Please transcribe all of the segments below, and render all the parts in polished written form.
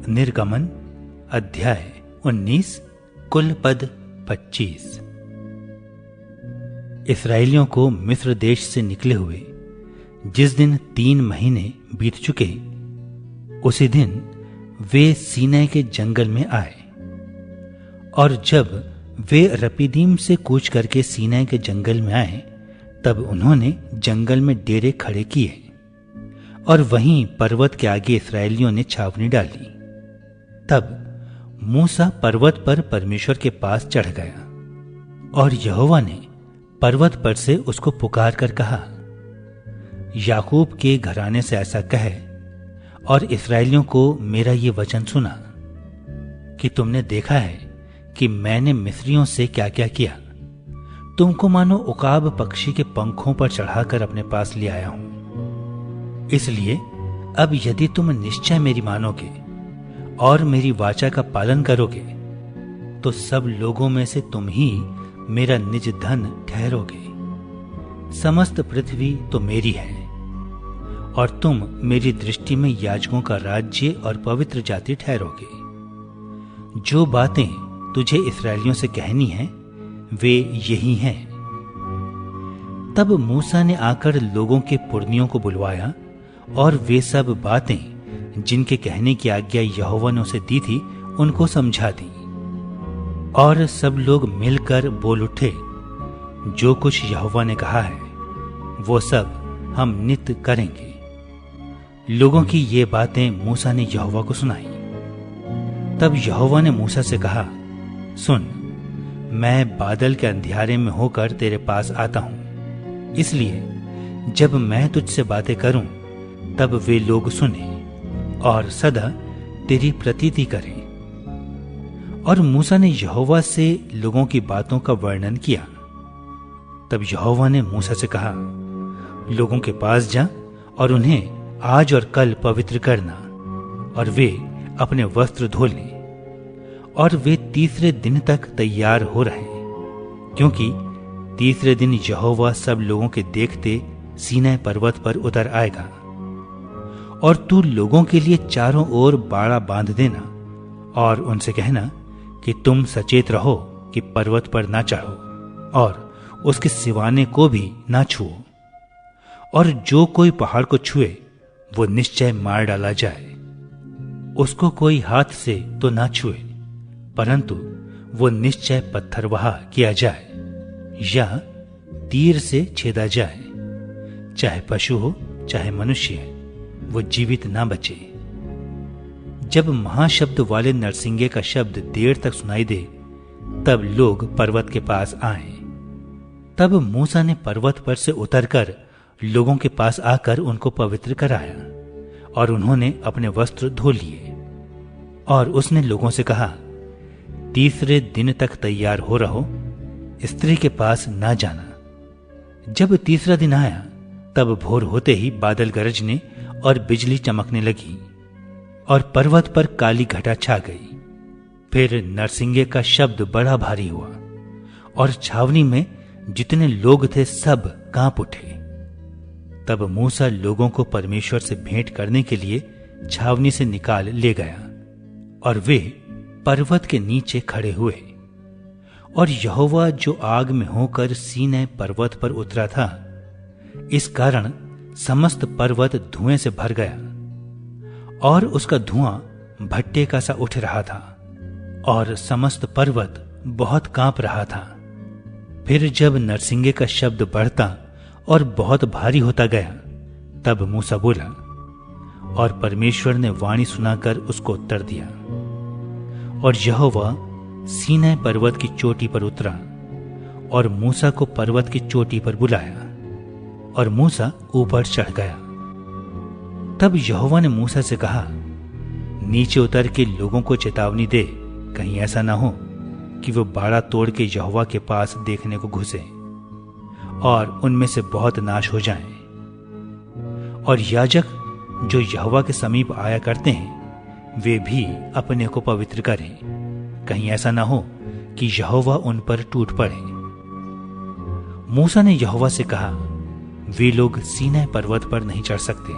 निर्गमन अध्याय 19 कुल पद 25। इस्राएलियों को मिस्र देश से निकले हुए जिस दिन 3 महीने बीत चुके, उसी दिन वे सीनै के जंगल में आए। और जब वे रपीदीम से कूच करके सीनै के जंगल में आए, तब उन्होंने जंगल में डेरे खड़े किए और वहीं पर्वत के आगे इस्राएलियों ने छावनी डाली। तब मूसा पर्वत पर परमेश्वर के पास चढ़ गया और यहोवा ने पर्वत पर से उसको पुकार कर कहा, याकूब के घराने से ऐसा कह और इस्राएलियों को मेरा ये वचन सुना कि तुमने देखा है कि मैंने मिस्रियों से क्या क्या किया। तुमको मानो उकाब पक्षी के पंखों पर चढ़ाकर अपने पास ले आया हूं। इसलिए अब यदि तुम निश्चय मेरी मानोगे और मेरी वाचा का पालन करोगे, तो सब लोगों में से तुम ही मेरा निज धन ठहरोगे। समस्त पृथ्वी तो मेरी है और तुम मेरी दृष्टि में याजकों का राज्य और पवित्र जाति ठहरोगे। जो बातें तुझे इस्राएलियों से कहनी हैं, वे यही हैं। तब मूसा ने आकर लोगों के पुरनियों को बुलवाया और वे सब बातें जिनके कहने की आज्ञा यहोवा ने उसे दी थी, उनको समझा दी। और सब लोग मिलकर बोल उठे, जो कुछ यहोवा ने कहा है वो सब हम नित्य करेंगे। लोगों की ये बातें मूसा ने यहोवा को सुनाई। तब यहोवा ने मूसा से कहा, सुन, मैं बादल के अंधियारे में होकर तेरे पास आता हूं। इसलिए जब मैं तुझसे बातें करूं, तब वे लोग सुने और सदा तेरी प्रतीति करें। और मूसा ने यहोवा से लोगों की बातों का वर्णन किया। तब यहोवा ने मूसा से कहा, लोगों के पास जा और उन्हें आज और कल पवित्र करना, और वे अपने वस्त्र धो लें। और वे तीसरे दिन तक तैयार हो रहे, क्योंकि तीसरे दिन यहोवा सब लोगों के देखते सीनै पर्वत पर उतर आएगा। और तू लोगों के लिए चारों ओर बाड़ा बांध देना और उनसे कहना कि तुम सचेत रहो कि पर्वत पर ना चढ़ो और उसके सिवाने को भी ना छुओ। और जो कोई पहाड़ को छुए वो निश्चय मार डाला जाए। उसको कोई हाथ से तो ना छुए, परंतु वो निश्चय पत्थरवाह किया जाए या तीर से छेदा जाए। चाहे पशु हो चाहे मनुष्य, वो जीवित ना बचे। जब महाशब्द वाले नरसिंगे का शब्द देर तक सुनाई दे, तब लोग पर्वत के पास आए। तब मूसा ने पर्वत पर से उतरकर लोगों के पास आकर उनको पवित्र कराया और उन्होंने अपने वस्त्र धो लिए। और उसने लोगों से कहा, तीसरे दिन तक तैयार हो रहो, स्त्री के पास ना जाना। जब तीसरा दिन आया, तब भोर होते ही बादल गरजने और बिजली चमकने लगी और पर्वत पर काली घटा छा गई। फिर नरसिंगे का शब्द बड़ा भारी हुआ और छावनी में जितने लोग थे सब कांप उठे। तब मूसा लोगों को परमेश्वर से भेंट करने के लिए छावनी से निकाल ले गया और वे पर्वत के नीचे खड़े हुए। और यहोवा जो आग में होकर सीनै पर्वत पर उतरा था, इस कारण समस्त पर्वत धुएं से भर गया और उसका धुआं भट्टे का सा उठ रहा था और समस्त पर्वत बहुत कांप रहा था। फिर जब नरसिंगे का शब्द बढ़ता और बहुत भारी होता गया। तब मूसा बोला और परमेश्वर ने वाणी सुनाकर उसको उत्तर दिया। और यहोवा सीनै पर्वत की चोटी पर उतरा और मूसा को पर्वत की चोटी पर बुलाया और मूसा ऊपर चढ़ गया। तब यहोवा ने मूसा से कहा, नीचे उतर के लोगों को चेतावनी दे, कहीं ऐसा ना हो कि वो बाड़ा तोड़ के यहोवा के पास देखने को घुसे और उनमें से बहुत नाश हो जाएं। और याजक जो यहोवा के समीप आया करते हैं वे भी अपने को पवित्र करें, कहीं ऐसा ना हो कि यहोवा उन पर टूट पड़े। मूसा ने यहोवा से कहा, वे लोग सीनै पर्वत पर नहीं चढ़ सकते।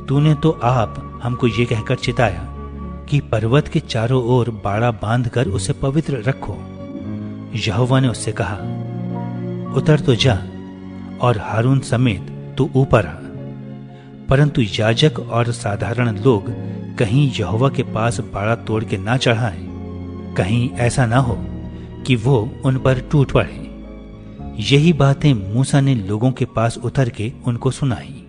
तूने तो आप हमको ये कहकर चिताया कि पर्वत के चारों ओर बाड़ा बांधकर उसे पवित्र रखो। यहोवा ने उससे कहा, उतर तो जा और हारून समेत तू ऊपर आ, परंतु याजक और साधारण लोग कहीं यहोवा के पास बाड़ा तोड़ के ना चढ़ाएं, कहीं ऐसा ना हो कि वो उन पर टूट पड़े। यही बातें मूसा ने लोगों के पास उतर के उनको सुनाई।